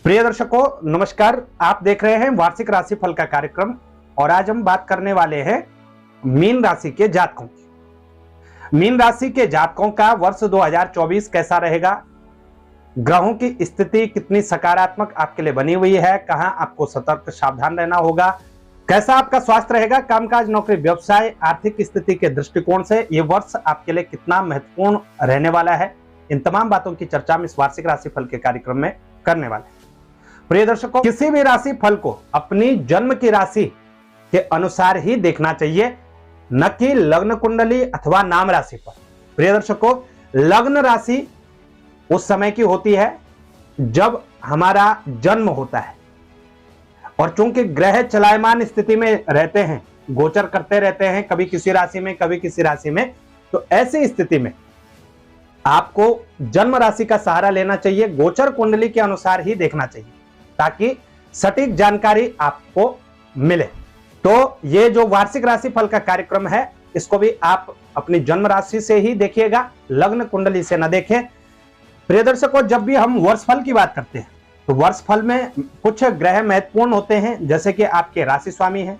प्रिय दर्शकों नमस्कार। आप देख रहे हैं वार्षिक राशिफल का कार्यक्रम और आज हम बात करने वाले हैं मीन राशि के जातकों की। मीन राशि के जातकों का वर्ष 2024 कैसा रहेगा, ग्रहों की स्थिति कितनी सकारात्मक आपके लिए बनी हुई है, कहां आपको सतर्क सावधान रहना होगा, कैसा आपका स्वास्थ्य रहेगा, कामकाज नौकरी व्यवसाय आर्थिक स्थिति के दृष्टिकोण से ये वर्ष आपके लिए कितना महत्वपूर्ण रहने वाला है, इन तमाम बातों की चर्चा हम इस वार्षिक राशिफल के कार्यक्रम में करने वाले हैं। प्रिय दर्शकों, किसी भी राशि फल को अपनी जन्म की राशि के अनुसार ही देखना चाहिए, न कि लग्न कुंडली अथवा नाम राशि पर। प्रिय दर्शकों, लग्न राशि उस समय की होती है जब हमारा जन्म होता है और चूंकि ग्रह चलायमान स्थिति में रहते हैं, गोचर करते रहते हैं, कभी किसी राशि में कभी किसी राशि में, तो ऐसी स्थिति में आपको जन्म राशि का सहारा लेना चाहिए, गोचर कुंडली के अनुसार ही देखना चाहिए ताकि सटीक जानकारी आपको मिले। तो ये जो वार्षिक राशिफल का कार्यक्रम है इसको भी आप अपनी जन्म राशि से ही देखिएगा, लग्न कुंडली से न देखें। प्रिय दर्शकों, जब भी हम वर्षफल की बात करते हैं तो वर्षफल में कुछ ग्रह महत्वपूर्ण होते हैं, जैसे कि आपके राशि स्वामी हैं।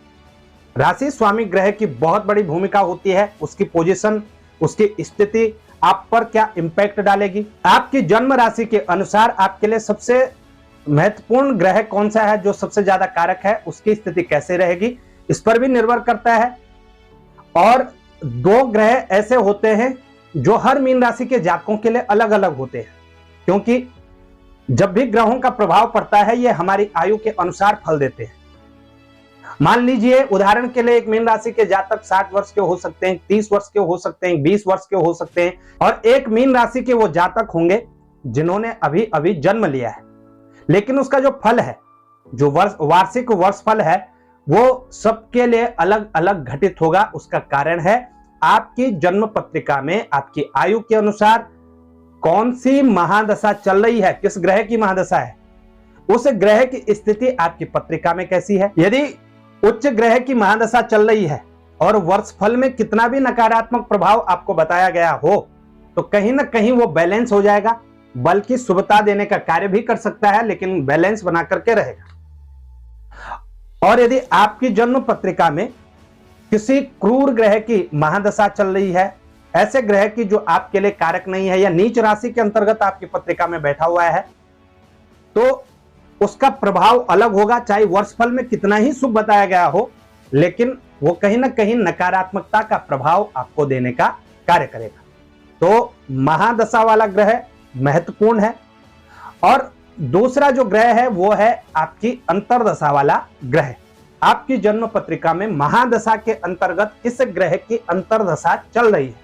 राशि स्वामी ग्रह की बहुत बड़ी भूमिका होती है, उसकी पोजीशन, उसकी स्थिति आप पर क्या इंपैक्ट डालेगी। आपकी जन्म राशि के अनुसार आपके लिए सबसे महत्वपूर्ण ग्रह कौन सा है, जो सबसे ज्यादा कारक है, उसकी स्थिति कैसे रहेगी, इस पर भी निर्भर करता है। और दो ग्रह ऐसे होते हैं जो हर मीन राशि के जातकों के लिए अलग अलग होते हैं, क्योंकि जब भी ग्रहों का प्रभाव पड़ता है ये हमारी आयु के अनुसार फल देते हैं। मान लीजिए उदाहरण के लिए एक मीन राशि के जातक 60 वर्ष के हो सकते हैं, 30 वर्ष के हो सकते हैं, 20 वर्ष के हो सकते हैं, और एक मीन राशि के वो जातक होंगे जिन्होंने अभी अभी जन्म लिया है, लेकिन उसका जो फल है, जो वार्षिक वर्ष फल है, वो सबके लिए अलग अलग घटित होगा। उसका कारण है आपकी जन्म पत्रिका में आपकी आयु के अनुसार कौन सी महादशा चल रही है, किस ग्रह की महादशा है, उस ग्रह की स्थिति आपकी पत्रिका में कैसी है। यदि उच्च ग्रह की महादशा चल रही है और वर्षफल में कितना भी नकारात्मक प्रभाव आपको बताया गया हो तो कहीं ना कहीं वो बैलेंस हो जाएगा, बल्कि शुभता देने का कार्य भी कर सकता है, लेकिन बैलेंस बना करके रहेगा। और यदि आपकी जन्म पत्रिका में किसी क्रूर ग्रह की महादशा चल रही है, ऐसे ग्रह की जो आपके लिए कारक नहीं है या नीच राशि के अंतर्गत आपकी पत्रिका में बैठा हुआ है, तो उसका प्रभाव अलग होगा। चाहे वर्षफल में कितना ही शुभ बताया गया हो, लेकिन वो कहीं ना कहीं नकारात्मकता का प्रभाव आपको देने का कार्य करेगा। तो महादशा वाला ग्रह महत्वपूर्ण है। और दूसरा जो ग्रह है वो है आपकी अंतरदशा वाला ग्रह। आपकी जन्म पत्रिका में महादशा के अंतर्गत इस ग्रह की अंतरदशा चल रही है,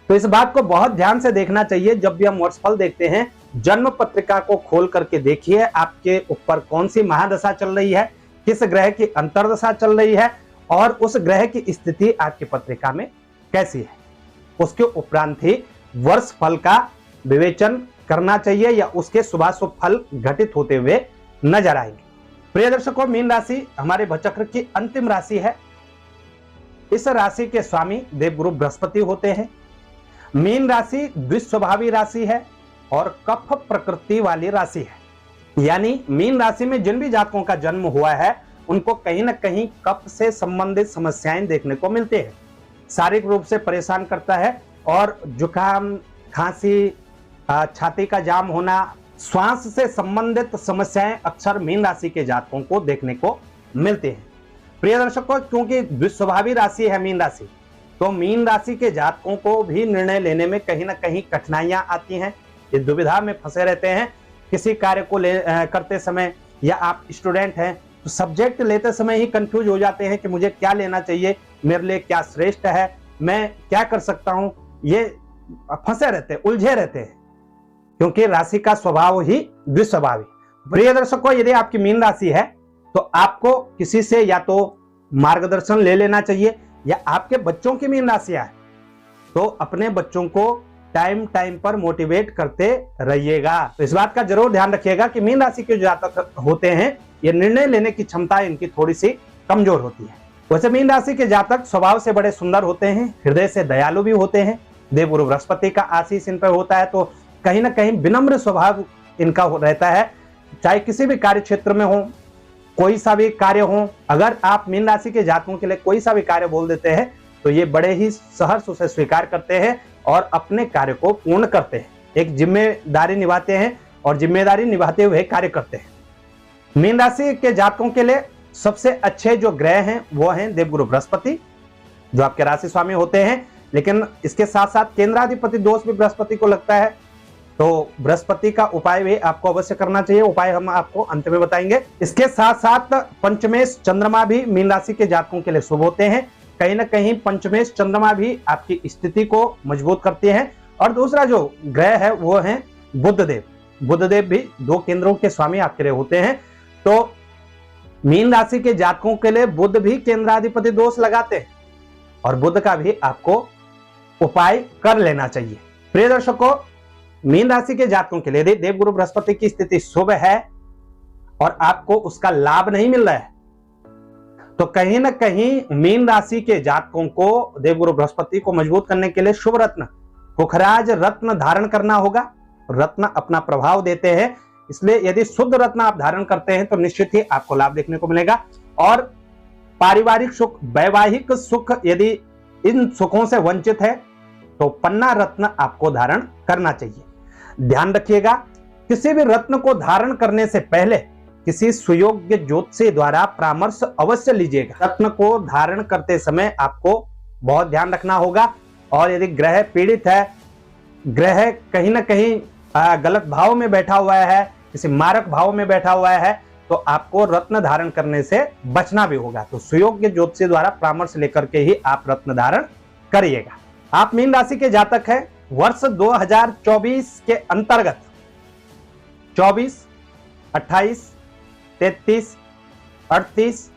तो इस बात को बहुत ध्यान से देखना चाहिए। जब भी हम वर्षफल देखते हैं, जन्म पत्रिका को खोल करके देखिए आपके ऊपर कौन सी महादशा चल रही है, किस ग्रह की अंतरदशा चल रही है और उस ग्रह की स्थिति आपकी पत्रिका में कैसी है। उसके उपरांत ही वर्षफल का विवेचन करना चाहिए या उसके शुभाशुभ फल घटित होते हुए नजर आएंगे। प्रिय दर्शकों, मीन राशि हमारे भचक्र की अंतिम राशि है। इस राशि के स्वामी देवगुरु बृहस्पति होते हैं। मीन राशि द्विस्वभावी राशि है और कफ प्रकृति वाली राशि है, यानी मीन राशि में जिन भी जातकों का जन्म हुआ है उनको कहीं ना कहीं कफ से संबंधित समस्याएं देखने को मिलती है। शारीरिक रूप से परेशान करता है और जुकाम, खांसी, छाती का जाम होना, श्वास से संबंधित समस्याएं अक्सर मीन राशि के जातकों को देखने को मिलती हैं। प्रिय दर्शकों, क्योंकि द्विस्वभावी राशि है मीन राशि, तो मीन राशि के जातकों को भी निर्णय लेने में कहीं ना कहीं कठिनाइयां आती हैं। ये दुविधा में फंसे रहते हैं किसी कार्य को करते समय, या आप स्टूडेंट हैं तो सब्जेक्ट लेते समय ही कंफ्यूज हो जाते हैं कि मुझे क्या लेना चाहिए, मेरे लिए क्या श्रेष्ठ है, मैं क्या कर सकता हूं। ये फंसे रहते हैं, उलझे रहते हैं, क्योंकि राशि का स्वभाव ही द्विस्वभावी। प्रिय दर्शकों, यदि आपकी मीन राशि है तो आपको किसी से या तो मार्गदर्शन ले लेना चाहिए, या आपके बच्चों की मीन राशि है तो अपने बच्चों को टाइम टाइम पर मोटिवेट करते रहिएगा। तो इस बात का जरूर ध्यान रखिएगा कि मीन राशि के जो जातक होते हैं ये निर्णय लेने की क्षमता इनकी थोड़ी सी कमजोर होती है। वैसे मीन राशि के जातक स्वभाव से बड़े सुंदर होते हैं, हृदय से दयालु भी होते हैं, देवगुरु बृहस्पति का आशीष इन पर होता है, तो कहीं ना कहीं विनम्र स्वभाव इनका रहता है। चाहे किसी भी कार्य क्षेत्र में हो, कोई सा भी कार्य हो, अगर आप मीन राशि के जातकों के लिए कोई सा भी कार्य बोल देते हैं तो ये बड़े ही सहर्ष उसे स्वीकार करते हैं और अपने कार्य को पूर्ण करते हैं, एक जिम्मेदारी निभाते हैं और जिम्मेदारी निभाते हुए कार्य करते हैं। मीन राशि के जातकों के लिए सबसे अच्छे जो ग्रह हैं वो हैं देवगुरु बृहस्पति, जो आपके राशि स्वामी होते हैं, लेकिन इसके साथ साथ केंद्राधिपति दोष भी बृहस्पति को लगता है, तो बृहस्पति का उपाय भी आपको अवश्य करना चाहिए। उपाय हम आपको अंत में बताएंगे। इसके साथ साथ पंचमेश चंद्रमा भी मीन राशि के जातकों के लिए शुभ होते हैं। कहीं ना कहीं पंचमेश चंद्रमा भी आपकी स्थिति को मजबूत करती है। और दूसरा जो ग्रह है वो है बुधदेव। बुधदेव भी 2 केंद्रों के स्वामी आपके लिए होते हैं, तो मीन राशि के जातकों के लिए बुध भी केंद्राधिपति दोष लगाते हैं और बुध का भी आपको उपाय कर लेना चाहिए। प्रिय दर्शकों, मीन राशि के जातकों के लिए देवगुरु बृहस्पति की स्थिति शुभ है और आपको उसका लाभ नहीं मिल रहा है, तो कहीं ना कहीं मीन राशि के जातकों को देवगुरु बृहस्पति को मजबूत करने के लिए शुभ रत्न पुखराज रत्न धारण करना होगा। रत्न अपना प्रभाव देते हैं, इसलिए यदि शुद्ध रत्न आप धारण करते हैं तो निश्चित ही आपको लाभ देखने को मिलेगा। और पारिवारिक सुख, वैवाहिक सुख यदि इन सुखों से वंचित है तो पन्ना रत्न आपको धारण करना चाहिए। ध्यान रखिएगा, किसी भी रत्न को धारण करने से पहले किसी सुयोग्य ज्योतिषी द्वारा परामर्श अवश्य लीजिएगा। रत्न को धारण करते समय आपको बहुत ध्यान रखना होगा। और यदि ग्रह पीड़ित है, ग्रह कहीं ना कहीं गलत भाव में बैठा हुआ है, किसी मारक भाव में बैठा हुआ है, तो आपको रत्न धारण करने से बचना भी होगा। तो सुयोग्य ज्योतिषी द्वारा परामर्श लेकर के ही आप रत्न धारण करिएगा। आप मीन राशि के जातक हैं, वर्ष 2024 के अंतर्गत 24, 28, 33, 38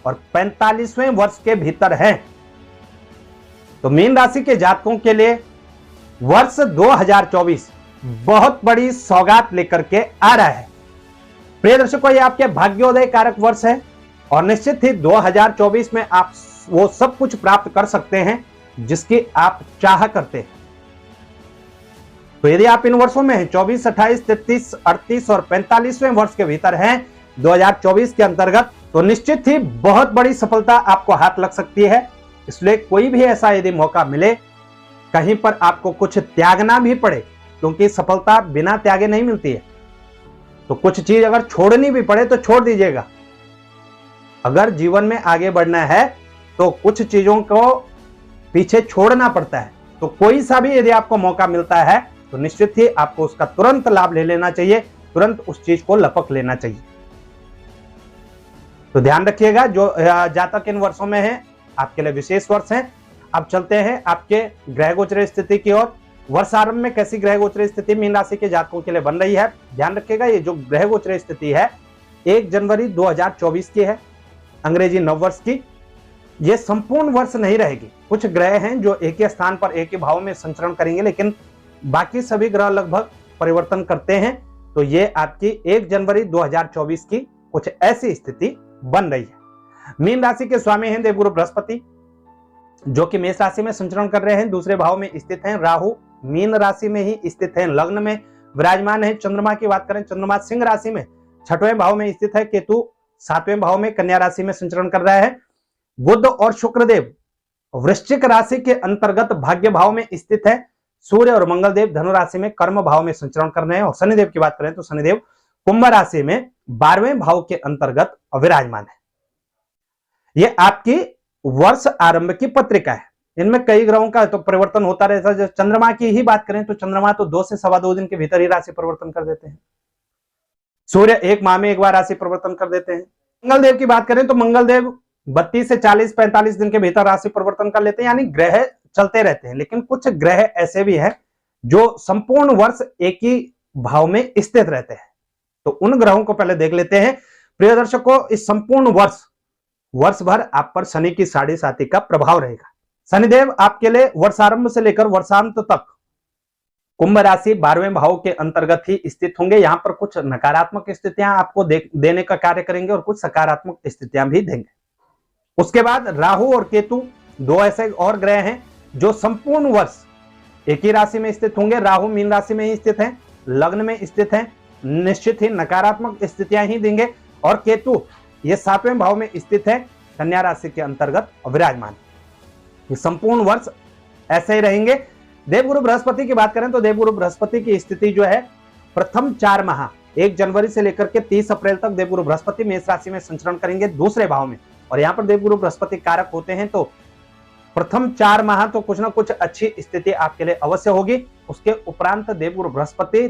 और 45वें वर्ष के भीतर हैं, तो मीन राशि के जातकों के लिए वर्ष 2024 बहुत बड़ी सौगात लेकर के आ रहा है। प्रिय दर्शकों, ये आपके भाग्योदय कारक वर्ष है और निश्चित ही 2024 में आप वो सब कुछ प्राप्त कर सकते हैं जिसकी आप चाह करते हैं। तो यदि आप इन वर्षों में हैं, 24, 28, 33, 38 और 45वें वर्ष के भीतर हैं 2024 के अंतर्गत, तो निश्चित ही बहुत बड़ी सफलता आपको हाथ लग सकती है। इसलिए कोई भी ऐसा यदि मौका मिले, कहीं पर आपको कुछ त्यागना भी पड़े, क्योंकि सफलता बिना त्यागे नहीं मिलती है, तो कुछ चीज अगर छोड़नी भी पड़े तो छोड़ दीजिएगा। अगर जीवन में आगे बढ़ना है तो कुछ चीजों को पीछे छोड़ना पड़ता है। तो कोई सा भी यदि आपको मौका मिलता है तो निश्चित ही आपको उसका तुरंत लाभ ले लेना चाहिए, तुरंत उस चीज को लपक लेना चाहिए। तो ध्यान रखिएगा, जो जातक इन वर्षों में है आपके लिए विशेष वर्ष है। अब चलते हैं आपके ग्रह गोचर स्थिति की ओर। वर्षारंभ में कैसी ग्रह गोचर स्थिति मीन राशि के जातकों के लिए बन रही है, ध्यान रखिएगा। ये जो ग्रह गोचर स्थिति है 1 जनवरी 2024 की है, अंग्रेजी नववर्ष की। ये संपूर्ण वर्ष नहीं रहेगी। कुछ ग्रह हैं जो एक ही स्थान पर एक ही भाव में संचरण करेंगे, लेकिन बाकी सभी ग्रह लगभग परिवर्तन करते हैं। तो ये आपकी 1 जनवरी 2024 की कुछ ऐसी स्थिति बन रही है। मीन राशि के स्वामी हैं देवगुरु बृहस्पति, जो कि मेष राशि में संचरण कर रहे हैं, दूसरे भाव में स्थित हैं। राहु मीन राशि में ही स्थित है, लग्न में विराजमान है। चंद्रमा की बात करें, चंद्रमा सिंह राशि में 6वें भाव में स्थित है। केतु 7वें भाव में कन्या राशि में संचरण कर रहा है। बुध और शुक्रदेव वृश्चिक राशि के अंतर्गत भाग्य भाव में स्थित है। सूर्य और मंगल देव धनु राशि में कर्म भाव में संचरण कर रहे हैं। और शनिदेव की बात करें तो शनिदेव कुंभ राशि में 12वें भाव के अंतर्गत विराजमान है। यह आपकी वर्ष आरंभ की पत्रिका है। इनमें कई ग्रहों का तो परिवर्तन होता रहता है। चंद्रमा की ही बात करें तो चंद्रमा तो 2 से सवा 2 दिन के भीतर ही राशि परिवर्तन कर देते हैं। सूर्य 1 माह में एक बार राशि परिवर्तन कर देते हैं। मंगल देव की बात करें तो मंगल देव 32 से 40-45 दिन के भीतर राशि परिवर्तन कर लेते हैं, यानी ग्रह चलते रहते हैं। लेकिन कुछ ग्रह ऐसे भी हैं जो संपूर्ण वर्ष एक ही भाव में स्थित रहते हैं। तो उन ग्रहों को पहले देख लेते हैं। प्रिय दर्शकों, इस संपूर्ण वर्ष भर आप पर शनि की 7.5 का प्रभाव रहेगा। शनिदेव आपके लिए वर्षारंभ से लेकर वर्षांत तक कुंभ राशि 12वें भाव के अंतर्गत ही स्थित होंगे। यहां पर कुछ नकारात्मक स्थितियां आपको देने का कार्य करेंगे और कुछ सकारात्मक स्थितियां भी देंगे। उसके बाद राहु और केतु 2 ऐसे और ग्रह हैं जो संपूर्ण वर्ष एक ही राशि में स्थित होंगे। राहु मीन राशि में ही स्थित है, लग्न में स्थित है। निश्चित ही नकारात्मक स्थितियां ही देंगे। और केतु ये 7वें भाव में स्थित है, कन्या राशि के अंतर्गत विराजमान। ये संपूर्ण वर्ष ऐसे ही रहेंगे। देवगुरु बृहस्पति की बात करें तो देवगुरु बृहस्पति की स्थिति जो है प्रथम 4 माह 1 जनवरी से लेकर के 30 अप्रैल तक देवगुरु बृहस्पति मेष राशि में संचरण करेंगे दूसरे भाव में। और यहाँ पर देवगुरु बृहस्पति कारक होते हैं, तो प्रथम 4 माह तो कुछ ना कुछ अच्छी स्थिति आपके लिए अवश्य होगी। उसके उपरांत देवगुरु बृहस्पति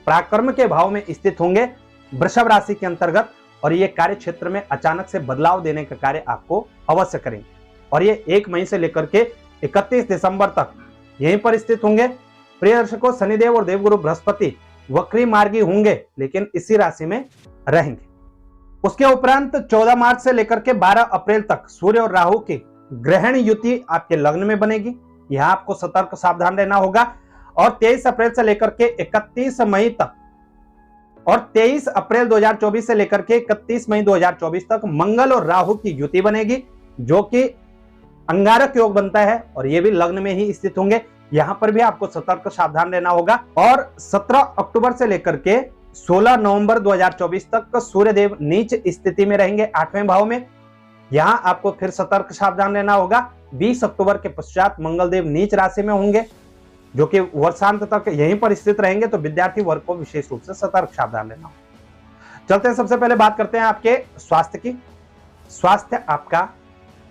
पराक्रम के भाव में स्थित होंगे वृषभ राशि के अंतर्गत, और ये कार्य क्षेत्र में अचानक से बदलाव देने का कार्य आपको अवश्य करेंगे। और ये 1 मई से लेकर के 31 दिसंबर तक यहीं पर स्थित होंगे। प्रिय दर्शकों, शनिदेव और देवगुरु बृहस्पति वक्री मार्गी होंगे, लेकिन इसी राशि में रहेंगे। उसके उपरांत 14 मार्च से लेकर के 12 अप्रैल तक सूर्य और राहु की ग्रहण युति आपके लग्न में बनेगी। यहां आपको सतर्क सावधान रहना होगा। और 23 अप्रैल से लेकर के 31 मई तक और 23 अप्रैल 2024 से लेकर के 31 मई 2024 तक मंगल और राहु की युति बनेगी, जो कि अंगारक योग बनता है, और ये भी लग्न में ही स्थित होंगे। यहां पर भी आपको सतर्क सावधान रहना होगा। और 17 अक्टूबर से लेकर के 16 नवंबर 2024 तक सूर्यदेव नीच स्थिति में रहेंगे 8वें भाव में। यहां आपको फिर सतर्क सावधान रहना होगा। 20 अक्टूबर के पश्चात मंगलदेव नीच राशि में होंगे, जो कि वर्षांत तक यहीं पर स्थित रहेंगे। तो विद्यार्थी वर्ग को विशेष रूप से सतर्क सावधान रहना होगा। चलते हैं, सबसे पहले बात करते हैं आपके स्वास्थ्य की। स्वास्थ्य आपका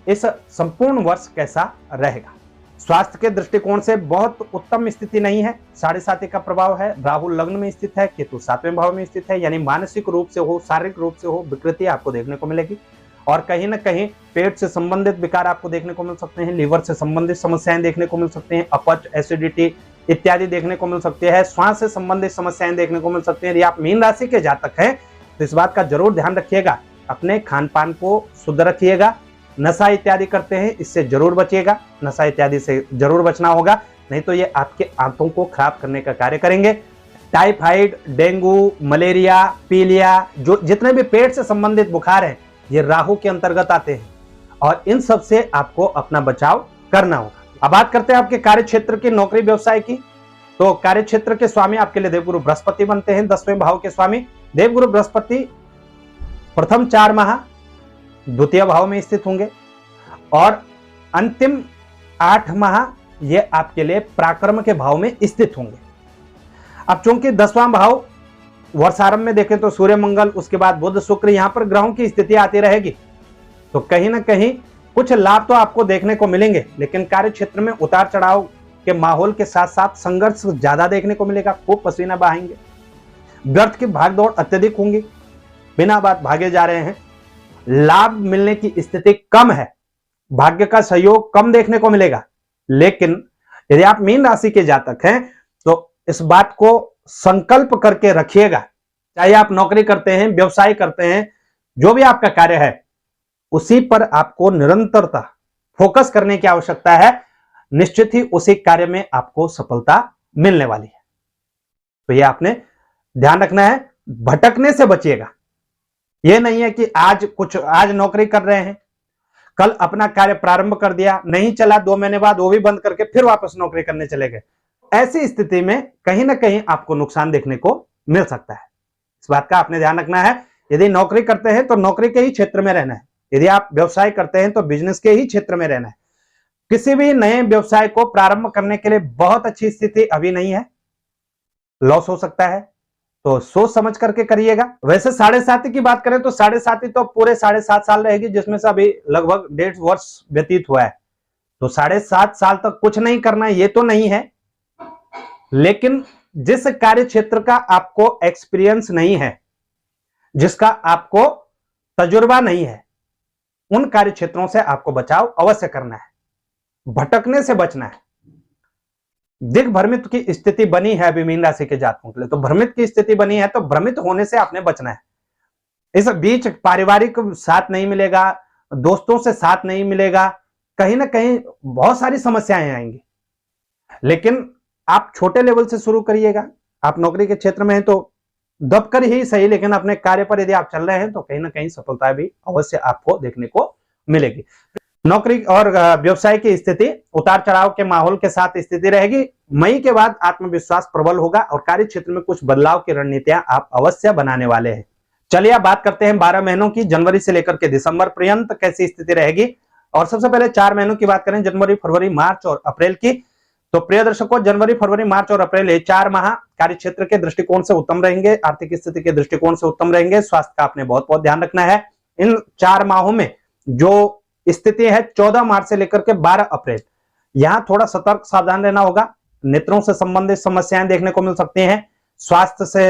इस संपूर्ण वर्ष कैसा रहेगा? स्वास्थ्य के दृष्टिकोण से बहुत उत्तम स्थिति नहीं है। 7.5 का प्रभाव है, राहु लग्न में स्थित है, केतु 7वें भाव में स्थित है, यानी मानसिक रूप से हो, शारीरिक रूप से हो, विकृति आपको देखने को मिलेगी। और कहीं ना कहीं पेट से संबंधित विकार आपको देखने को मिल सकते हैं, लीवर से संबंधित समस्याएं देखने को मिल सकते हैं, अपच, एसिडिटी इत्यादि देखने को मिल सकते हैं, श्वास से संबंधित समस्याएं देखने को मिल सकती हैं। यदि आप मीन राशि के जातक हैं तो इस बात का जरूर ध्यान रखिएगा, अपने खान पान को शुद्ध रखिएगा। नशा इत्यादि करते हैं, इससे जरूर बचिएगा, नशा इत्यादि से जरूर बचना होगा, नहीं तो ये आपके आंतों को खराब करने का कार्य करेंगे। टाइफाइड, डेंगू, मलेरिया, पीलिया, जो जितने भी पेट से संबंधित बुखार हैं, ये राहु के अंतर्गत आते हैं, और इन सब से आपको अपना बचाव करना होगा। अब बात करते हैं आपके कार्य क्षेत्र की, नौकरी व्यवसाय की। तो कार्य क्षेत्र के स्वामी आपके लिए देवगुरु बृहस्पति बनते हैं, 10वें भाव के स्वामी। देवगुरु बृहस्पति प्रथम 4 माह द्वितीय भाव में स्थित होंगे, और अंतिम 8 माह ये आपके लिए पराक्रम के भाव में स्थित होंगे। अब चूंकि 10वां भाव वर्षारंभ में देखें तो सूर्य, मंगल, उसके बाद बुध, शुक्र, यहां पर ग्रहों की स्थिति आती रहेगी, तो कहीं ना कहीं कुछ लाभ तो आपको देखने को मिलेंगे, लेकिन कार्य क्षेत्र में उतार चढ़ाव के माहौल के साथ साथ संघर्ष ज्यादा देखने को मिलेगा। खूब पसीना बहाएंगे, व्यर्थ की भागदौड़ अत्यधिक होंगी, बिना बात भागे जा रहे हैं, लाभ मिलने की स्थिति कम है, भाग्य का सहयोग कम देखने को मिलेगा। लेकिन यदि आप मीन राशि के जातक हैं तो इस बात को संकल्प करके रखिएगा, चाहे आप नौकरी करते हैं, व्यवसाय करते हैं, जो भी आपका कार्य है, उसी पर आपको निरंतरता फोकस करने की आवश्यकता है। निश्चित ही उसी कार्य में आपको सफलता मिलने वाली है। तो यह आपने ध्यान रखना है, भटकने से बचिएगा। यह नहीं है कि आज नौकरी कर रहे हैं, कल अपना कार्य प्रारंभ कर दिया, नहीं चला, 2 महीने बाद वो भी बंद करके फिर वापस नौकरी करने चले गए। ऐसी स्थिति में कहीं ना कहीं आपको नुकसान देखने को मिल सकता है। इस बात का आपने ध्यान रखना है। यदि नौकरी करते हैं तो नौकरी के ही क्षेत्र में रहना है, यदि आप व्यवसाय करते हैं तो बिजनेस के ही क्षेत्र में रहना है। किसी भी नए व्यवसाय को प्रारंभ करने के लिए बहुत अच्छी स्थिति अभी नहीं है, लॉस हो सकता है, तो सोच समझ करके करिएगा। वैसे 7.5 की बात करें तो 7.5 तो पूरे 7.5 साल रहेगी, जिसमें से अभी लगभग 1.5 वर्ष व्यतीत हुआ है, तो 7.5 साल तक कुछ नहीं करना ये तो नहीं है। लेकिन जिस कार्य क्षेत्र का आपको एक्सपीरियंस नहीं है, जिसका आपको तजुर्बा नहीं है, उन कार्य क्षेत्रों से आपको बचाव अवश्य करना है, भटकने से बचना है। दिग्भ्रमित की स्थिति बनी है अभी मीन राशि के जातकों के लिए, तो भ्रमित की स्थिति बनी है, तो भ्रमित होने से आपने बचना है। इस बीच पारिवारिक साथ नहीं मिलेगा, दोस्तों से साथ नहीं मिलेगा, कहीं ना कहीं बहुत सारी समस्याएं आएंगी। लेकिन आप छोटे लेवल से शुरू करिएगा। आप नौकरी के क्षेत्र में हैं तो दबकर ही सही, लेकिन अपने कार्य पर यदि आप चल रहे हैं तो कहीं ना कहीं सफलता भी अवश्य आपको देखने को मिलेगी। नौकरी और व्यवसाय की स्थिति उतार चढ़ाव के माहौल के साथ स्थिति रहेगी। मई के बाद आत्मविश्वास प्रबल होगा और कार्य क्षेत्र में कुछ बदलाव की रणनीतियां आप अवश्य बनाने वाले हैं। चलिए अब बात करते हैं 12 महीनों की, जनवरी से लेकर के दिसंबर पर्यंत कैसी स्थिति रहेगी। और सबसे पहले 4 महीनों की बात करें, जनवरी, फरवरी, मार्च और अप्रैल की। तो प्रिय दर्शकों, जनवरी, फरवरी, मार्च और अप्रैल, ये 4 माह कार्य क्षेत्र के दृष्टिकोण से उत्तम रहेंगे, आर्थिक स्थिति के दृष्टिकोण से उत्तम रहेंगे। स्वास्थ्य का आपने बहुत बहुत ध्यान रखना है। इन 4 माहों में जो स्थिति है 14 मार्च से लेकर के 12 अप्रैल, यहां थोड़ा सतर्क सावधान रहना होगा। नेत्रों से संबंधित समस्याएं देखने को मिल सकती हैं, स्वास्थ्य से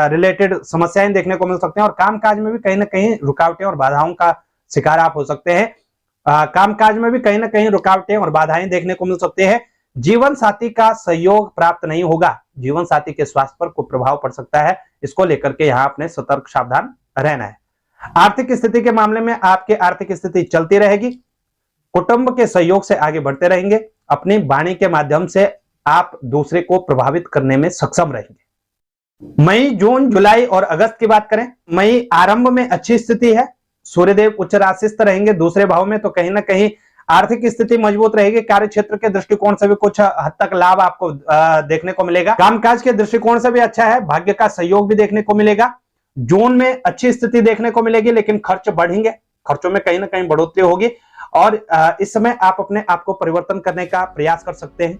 रिलेटेड समस्याएं देखने को मिल सकते हैं और कामकाज में भी कहीं ना कहीं रुकावटें और बाधाओं का शिकार आप हो सकते हैं। कामकाज में भी कहीं ना कहीं रुकावटें और बाधाएं देखने को मिल सकते हैं। जीवन साथी का सहयोग प्राप्त नहीं होगा, जीवन साथी के स्वास्थ्य पर कोई प्रभाव पड़ सकता है, इसको लेकर के यहाँ अपने सतर्क सावधान रहना है। आर्थिक स्थिति के मामले में आपकी आर्थिक स्थिति चलती रहेगी, कुटुंब के सहयोग से आगे बढ़ते रहेंगे, अपनी वाणी के माध्यम से आप दूसरे को प्रभावित करने में सक्षम रहेंगे। मई, जून, जुलाई और अगस्त की बात करें, मई आरंभ में अच्छी स्थिति है, सूर्यदेव उच्च राशिस्थ रहेंगे दूसरे भाव में, तो कहीं ना कहीं आर्थिक स्थिति मजबूत रहेगी। कार्य क्षेत्र के दृष्टिकोण से भी कुछ हद तक लाभ आपको देखने को मिलेगा। कामकाज के दृष्टिकोण से भी अच्छा है, भाग्य का सहयोग भी देखने को मिलेगा। जून में अच्छी स्थिति देखने को मिलेगी, लेकिन खर्च बढ़ेंगे, खर्चों में कहीं ना कहीं बढ़ोतरी होगी और इस समय आप अपने आप को परिवर्तन करने का प्रयास कर सकते हैं,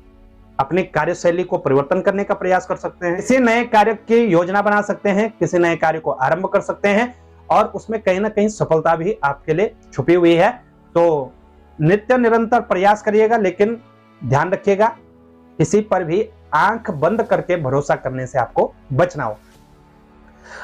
अपनी कार्यशैली को परिवर्तन करने का प्रयास कर सकते हैं, किसी नए कार्य की योजना बना सकते हैं, किसी नए कार्य को आरंभ कर सकते हैं और उसमें कहीं ना कहीं सफलता भी आपके लिए छुपी हुई है। तो नित्य निरंतर प्रयास करिएगा, लेकिन ध्यान रखिएगा किसी पर भी आंख बंद करके भरोसा करने से आपको बचना होगा।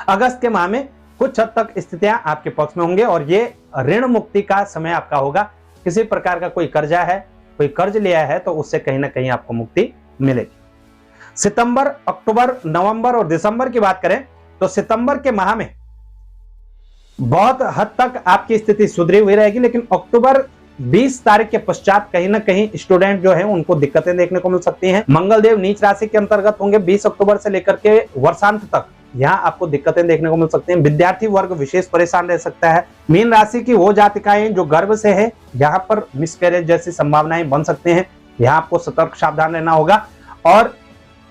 अगस्त के माह में कुछ हद तक स्थितियां आपके पक्ष में होंगे और ये ऋण मुक्ति का समय आपका होगा। किसी प्रकार का कोई कर्जा है, कोई कर्ज लिया है, तो उससे कहीं ना कहीं आपको मुक्ति मिलेगी। सितंबर, अक्टूबर, नवंबर और दिसंबर की बात करें तो सितंबर के माह में बहुत हद तक आपकी स्थिति सुधरी हुई रहेगी, लेकिन अक्टूबर 20 तारीख के पश्चात कहीं ना कहीं स्टूडेंट जो है उनको दिक्कतें देखने को मिल सकती हैं। मंगलदेव नीच राशि के अंतर्गत होंगे 20 अक्टूबर से लेकर के वर्षांत तक, यहाँ आपको दिक्कतें देखने को मिल सकती हैं। विद्यार्थी वर्ग विशेष परेशान रह सकता है। मीन राशि की वो जातिकाएं जो गर्भ से है, यहाँ पर मिसकैरेज जैसी संभावनाएं बन सकते हैं, यहाँ आपको सतर्क सावधान रहना होगा। और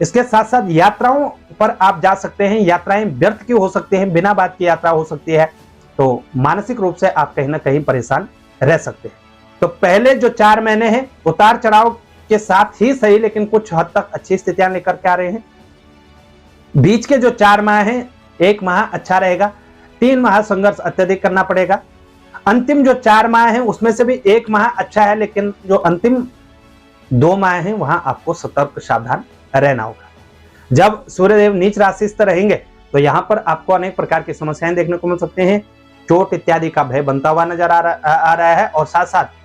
इसके साथ साथ यात्राओं पर आप जा सकते हैं, यात्राएं व्यर्थ की हो सकती हैं, बिना बात की यात्रा हो सकती है, तो मानसिक रूप से आप कहीं ना कहीं परेशान रह सकते हैं। तो पहले जो 4 महीने हैं उतार चढ़ाव के साथ ही सही, लेकिन कुछ हद तक अच्छी स्थितियां लेकर के आ रहे हैं। बीच के जो 4 माह हैं, 1 माह अच्छा रहेगा, 3 माह संघर्ष अत्यधिक करना पड़ेगा। अंतिम जो 4 माह हैं उसमें से भी 1 माह अच्छा है, लेकिन जो अंतिम 2 माह हैं वहां आपको सतर्क सावधान रहना होगा। जब सूर्यदेव नीच राशिस्थ रहेंगे तो यहां पर आपको अनेक प्रकार की समस्याएं देखने को मिल सकते हैं, चोट इत्यादि का भय बनता हुआ नजर आ रहा है और साथ साथ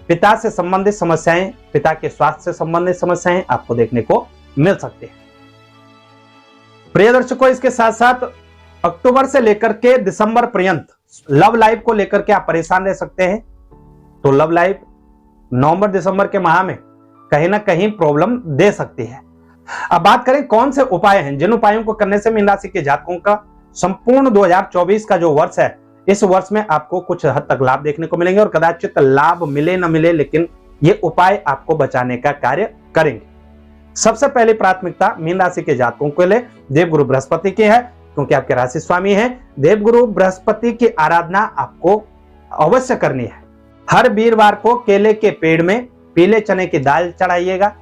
पिता से संबंधित समस्याएं, पिता के स्वास्थ्य से संबंधित समस्याएं आपको देखने को मिल सकती है। प्रिय दर्शकों, इसके साथ साथ अक्टूबर से लेकर के दिसंबर पर्यंत लव लाइफ को लेकर के आप परेशान रह सकते हैं। तो लव लाइफ नवंबर दिसंबर के माह में कहीं ना कहीं प्रॉब्लम दे सकती है। अब बात करें कौन से उपाय हैं, जिन उपायों को करने से मीन राशि के जातकों का संपूर्ण 2024 का जो वर्ष है, इस वर्ष में आपको कुछ हद तक लाभ देखने को मिलेंगे और कदाचित लाभ मिले न मिले, लेकिन ये उपाय आपको बचाने का कार्य करेंगे। सबसे पहली प्राथमिकता मीन राशि के जातकों के लिए देवगुरु बृहस्पति की है, क्योंकि आपके राशि स्वामी हैं। देवगुरु बृहस्पति की आराधना आपको अवश्य करनी है। हर वीरवार को केले के पेड़ में पीले चने की दाल चढ़ाइएगा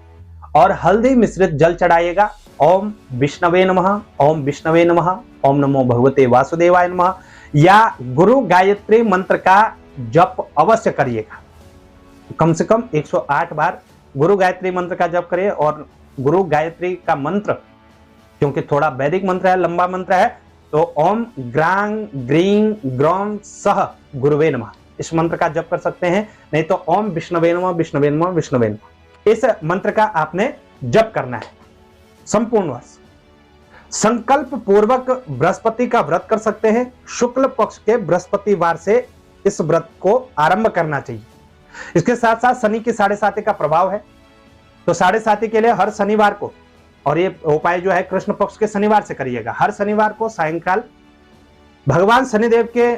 और हल्दी मिश्रित जल चढ़ाइएगा। ओम विष्णवे नमः, ओम विष्णवे नमः, ओम नमो भगवते वासुदेवाय नमः या गुरु गायत्री मंत्र का जप अवश्य करिएगा। कम से कम 108 बार गुरु गायत्री मंत्र का जप करिए। और गुरु गायत्री का मंत्र क्योंकि थोड़ा वैदिक मंत्र है, लंबा मंत्र है, तो ओम ग्रांग ग्रीं ग्रौम सह गुरुवे नमः इस मंत्र का जप कर सकते हैं। नहीं तो ओम विष्णवे नमः, विष्णवे नमः, विष्णवे नमः इस मंत्र का आपने जप करना है संपूर्ण वर्ष। संकल्प पूर्वक बृहस्पति का व्रत कर सकते हैं। शुक्ल पक्ष के बृहस्पतिवार से इस व्रत को आरंभ करना चाहिए। इसके साथ साथ शनि की 7.5 का प्रभाव है, तो 7.5 के लिए हर शनिवार को, और ये उपाय जो है कृष्ण पक्ष के शनिवार से करिएगा, हर शनिवार को सायंकाल भगवान शनिदेव के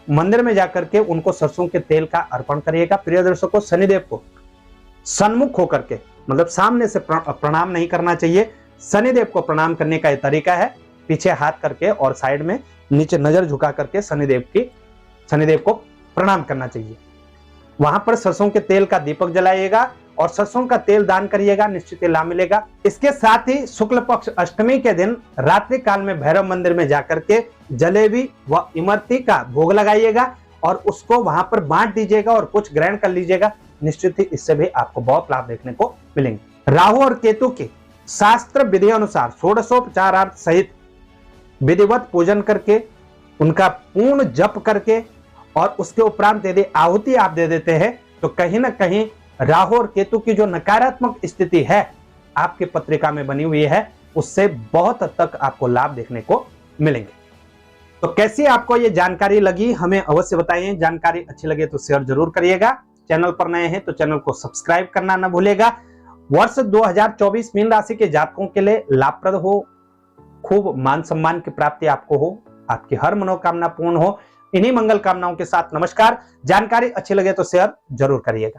मंदिर में जाकर के उनको सरसों के तेल का अर्पण करिएगा। प्रिय दर्शकों, शनिदेव को सन्मुख होकर के, मतलब सामने से प्रणाम नहीं करना चाहिए। शनिदेव को प्रणाम करने का यह तरीका है, पीछे हाथ करके और साइड में नीचे नजर झुका करके शनिदेव को प्रणाम करना चाहिए। वहां पर सरसों के तेल का दीपक जलाइएगा और सरसों का तेल दान करिएगा, निश्चित लाभ मिलेगा। इसके साथ ही शुक्ल पक्ष अष्टमी के दिन रात्रि काल में भैरव मंदिर में जाकर के जलेबी व इमरती का भोग लगाइएगा और उसको वहां पर बांट दीजिएगा और कुछ ग्रहण कर लीजिएगा। निश्चित ही इससे भी आपको बहुत लाभ देखने को मिलेंगे। राहु और केतु के शास्त्र विधि अनुसार षोडशोपचारार्थ सहित विधिवत पूजन करके, उनका पूर्ण जप करके और उसके उपरांत यदि आहुति आप दे देते हैं तो कहीं ना कहीं राहु और केतु की जो नकारात्मक स्थिति है आपकी पत्रिका में बनी हुई है, उससे बहुत हद तक आपको लाभ देखने को मिलेंगे। तो कैसी आपको ये जानकारी लगी हमें अवश्य बताइए। जानकारी अच्छी लगे तो शेयर जरूर करिएगा। चैनल पर नए हैं तो चैनल को सब्सक्राइब करना न भूलेगा। वर्ष 2024 मीन राशि के जातकों के लिए लाभप्रद हो, खूब मान सम्मान की प्राप्ति आपको हो, आपकी हर मनोकामना पूर्ण हो। इन्हीं मंगल कामनाओं के साथ नमस्कार। जानकारी अच्छी लगे तो शेयर जरूर करिएगा।